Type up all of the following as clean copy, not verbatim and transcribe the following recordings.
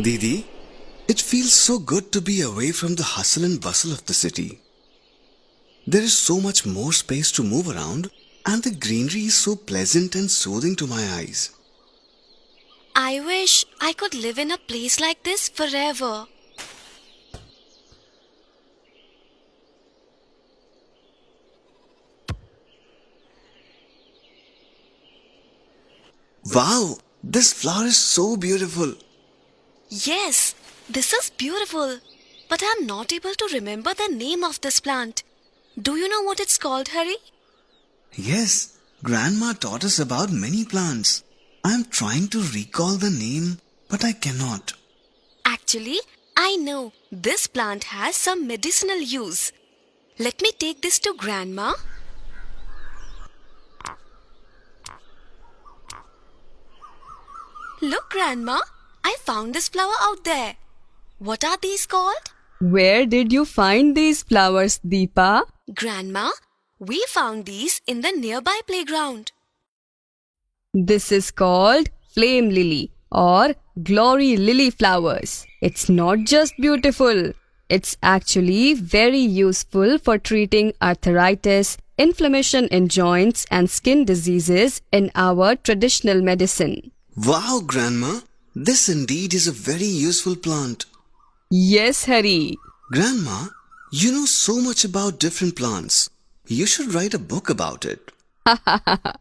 Didi, it feels so good to be away from the hustle and bustle of the city. There is so much more space to move around, and the greenery is so pleasant and soothing to my eyes. I wish I could live in a place like this forever. Wow, this flower is so beautiful. Yes, this is beautiful. But I'm not able to remember the name of this plant. Do you know what it's called, Hari? Yes, Grandma taught us about many plants. I am trying to recall the name, but I cannot. Actually, I know this plant has some medicinal use. Let me take this to Grandma. Look, Grandma, I found this flower out there. What are these called? Where did you find these flowers, Deepa? Grandma, we found these in the nearby playground. This is called flame lily or glory lily flowers. It's not just beautiful. It's actually very useful for treating arthritis, inflammation in joints and skin diseases in our traditional medicine. Wow, Grandma, this indeed is a very useful plant. Yes, Hari. Grandma, you know so much about different plants. You should write a book about it.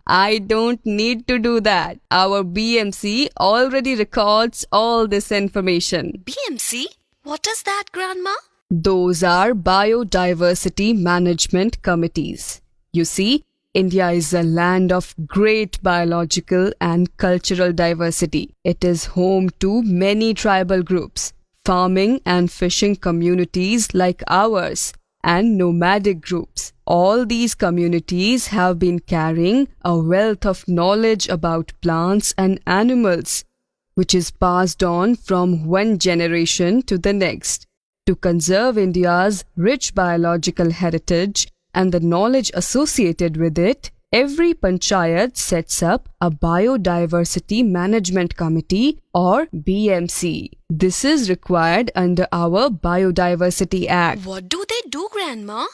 I don't need to do that. Our BMC already records all this information. BMC? What is that, Grandma? Those are biodiversity management committees. You see, India is a land of great biological and cultural diversity. It is home to many tribal groups, farming and fishing communities like ours, and nomadic groups. All these communities have been carrying a wealth of knowledge about plants and animals, which is passed on from one generation to the next. To conserve India's rich biological heritage and the knowledge associated with it, every panchayat sets up a Biodiversity Management Committee or BMC. This is required under our Biodiversity Act. What do they do, Grandma?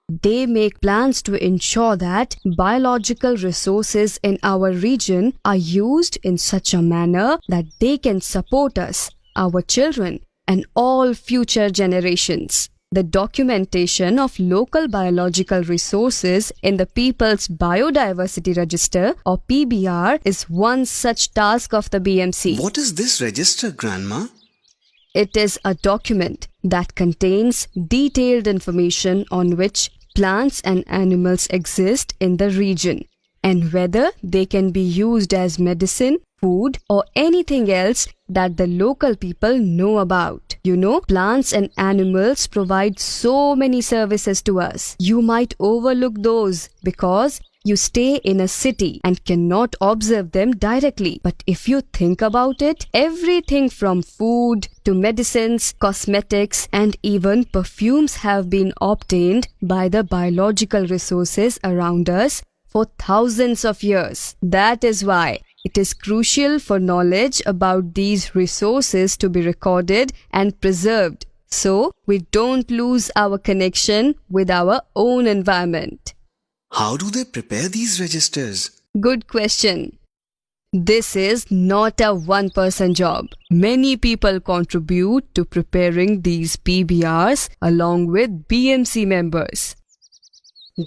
They make plans to ensure that biological resources in our region are used in such a manner that they can support us, our children, and all future generations. The documentation of local biological resources in the People's Biodiversity Register or PBR is one such task of the BMC. What is this register, Grandma? It is a document that contains detailed information on which plants and animals exist in the region and whether they can be used as medicine, food, or anything else that the local people know about. You know, plants and animals provide so many services to us. You might overlook those because you stay in a city and cannot observe them directly. But if you think about it, everything from food to medicines, cosmetics, and even perfumes have been obtained by the biological resources around us for thousands of years. That is why it is crucial for knowledge about these resources to be recorded and preserved so we don't lose our connection with our own environment. How do they prepare these registers? Good question. This is not a one-person job. Many people contribute to preparing these PBRs along with BMC members.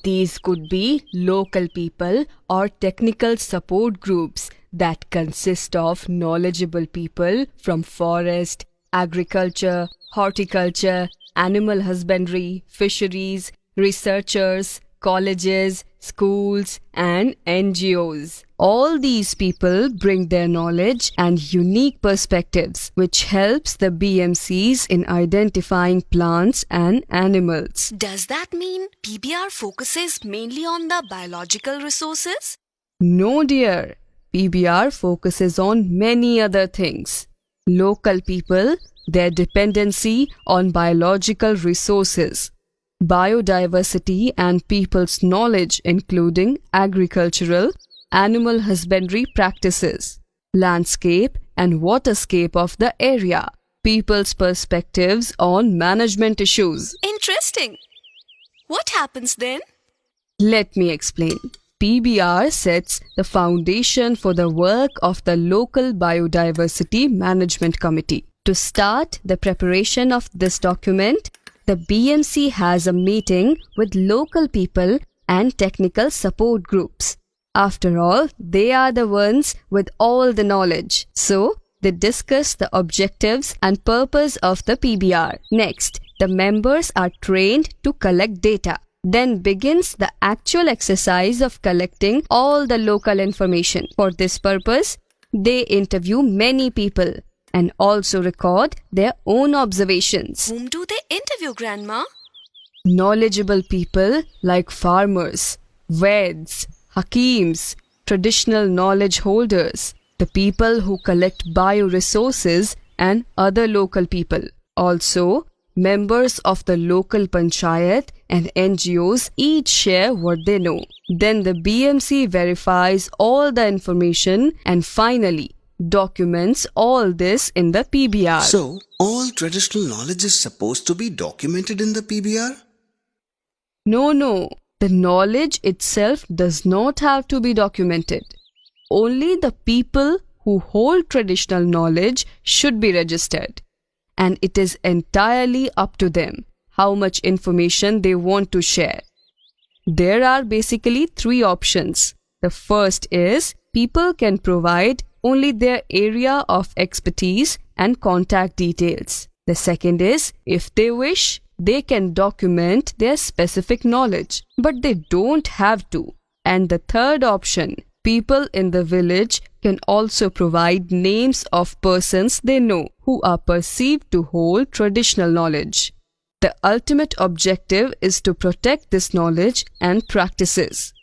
These could be local people or technical support groups that consist of knowledgeable people from forest, agriculture, horticulture, animal husbandry, fisheries, researchers, colleges, schools, and NGOs. All these people bring their knowledge and unique perspectives, which helps the BMCs in identifying plants and animals. Does that mean PBR focuses mainly on the biological resources? No, dear. PBR focuses on many other things. Local people, their dependency on biological resources, biodiversity and people's knowledge including agricultural, animal husbandry practices, landscape and waterscape of the area, people's perspectives on management issues. Interesting. What happens then? Let me explain. PBR sets the foundation for the work of the local biodiversity management committee. To start the preparation of this document, the BMC has a meeting with local people and technical support groups. After all, they are the ones with all the knowledge. So, they discuss the objectives and purpose of the PBR. Next, the members are trained to collect data. Then begins the actual exercise of collecting all the local information. For this purpose, they interview many people and also record their own observations. Whom do they interview, Grandma? Knowledgeable people like farmers, Veds, Hakims, traditional knowledge holders, the people who collect bioresources and other local people. Also, members of the local panchayat and NGOs each share what they know. Then the BMC verifies all the information and finally documents all this in the PBR. So, all traditional knowledge is supposed to be documented in the PBR? No. The knowledge itself does not have to be documented. Only the people who hold traditional knowledge should be registered. And it is entirely up to them how much information they want to share. There are basically 3 options. The first is people can provide only their area of expertise and contact details. The second is, if they wish, they can document their specific knowledge, but they don't have to. And the third option, people in the village can also provide names of persons they know who are perceived to hold traditional knowledge. The ultimate objective is to protect this knowledge and practices.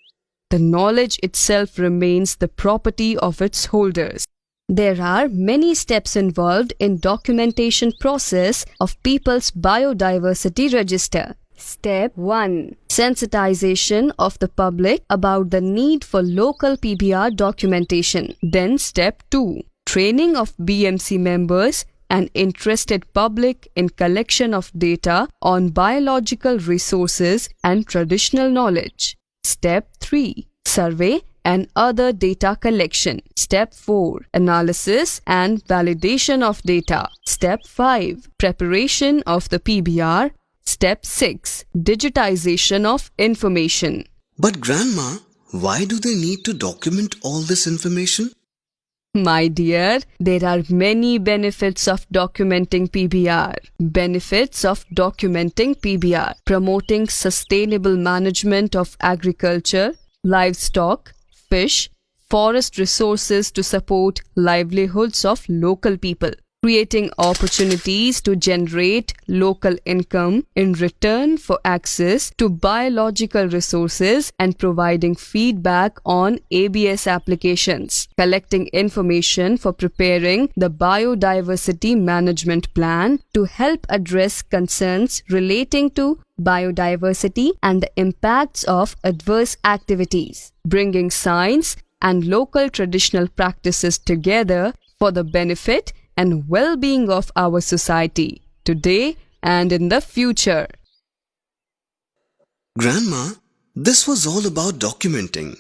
The knowledge itself remains the property of its holders. There are many steps involved in documentation process of People's Biodiversity Register. Step 1. Sensitization of the public about the need for local PBR documentation. Then Step 2. Training of BMC members and interested public in collection of data on biological resources and traditional knowledge. Step 3. Survey and other data collection. Step 4. Analysis and validation of data. Step 5. Preparation of the PBR. Step 6. Digitization of information. But Grandma, why do they need to document all this information? My dear, there are many benefits of documenting PBR. Benefits of documenting PBR: promoting sustainable management of agriculture, livestock, fish, forest resources to support livelihoods of local people. Creating opportunities to generate local income in return for access to biological resources and providing feedback on ABS applications. Collecting information for preparing the biodiversity management plan to help address concerns relating to biodiversity and the impacts of adverse activities. Bringing science and local traditional practices together for the benefit and well-being of our society, today and in the future. Grandma, this was all about documenting.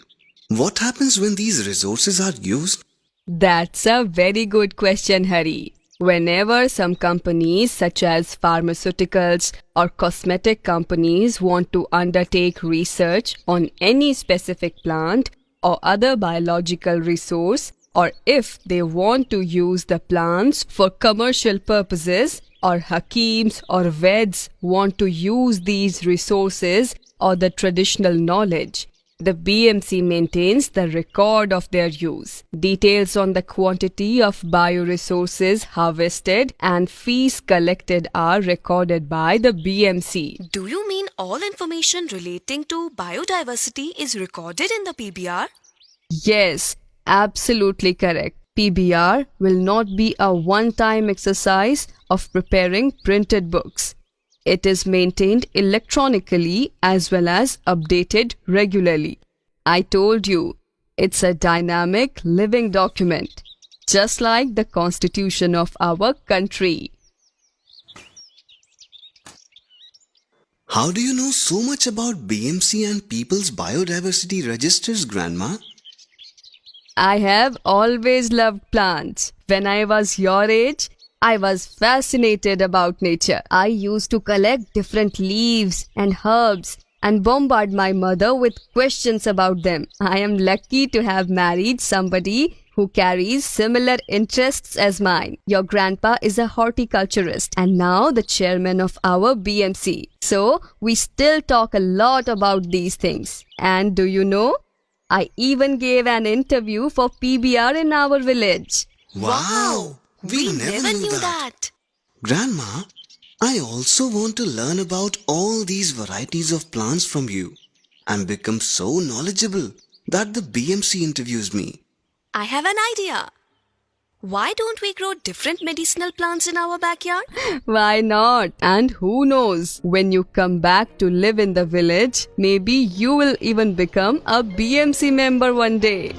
What happens when these resources are used? That's a very good question, Hari. Whenever some companies such as pharmaceuticals or cosmetic companies want to undertake research on any specific plant or other biological resource, or if they want to use the plants for commercial purposes, or Hakims or Veds want to use these resources or the traditional knowledge, the BMC maintains the record of their use. Details on the quantity of bioresources harvested and fees collected are recorded by the BMC. Do you mean all information relating to biodiversity is recorded in the PBR? Yes, absolutely correct. PBR will not be a one-time exercise of preparing printed books. It is maintained electronically as well as updated regularly. I told you, it's a dynamic living document, just like the constitution of our country. How do you know so much about BMC and People's Biodiversity Registers, Grandma? I have always loved plants. When I was your age, I was fascinated about nature. I used to collect different leaves and herbs and bombard my mother with questions about them. I am lucky to have married somebody who carries similar interests as mine. Your grandpa is a horticulturist and now the chairman of our BMC. So, we still talk a lot about these things. And do you know? I even gave an interview for PBR in our village. Wow! We never knew that. Grandma, I also want to learn about all these varieties of plants from you and become so knowledgeable that the BMC interviews me. I have an idea. Why don't we grow different medicinal plants in our backyard? Why not? And who knows, when you come back to live in the village, maybe you will even become a BMC member one day.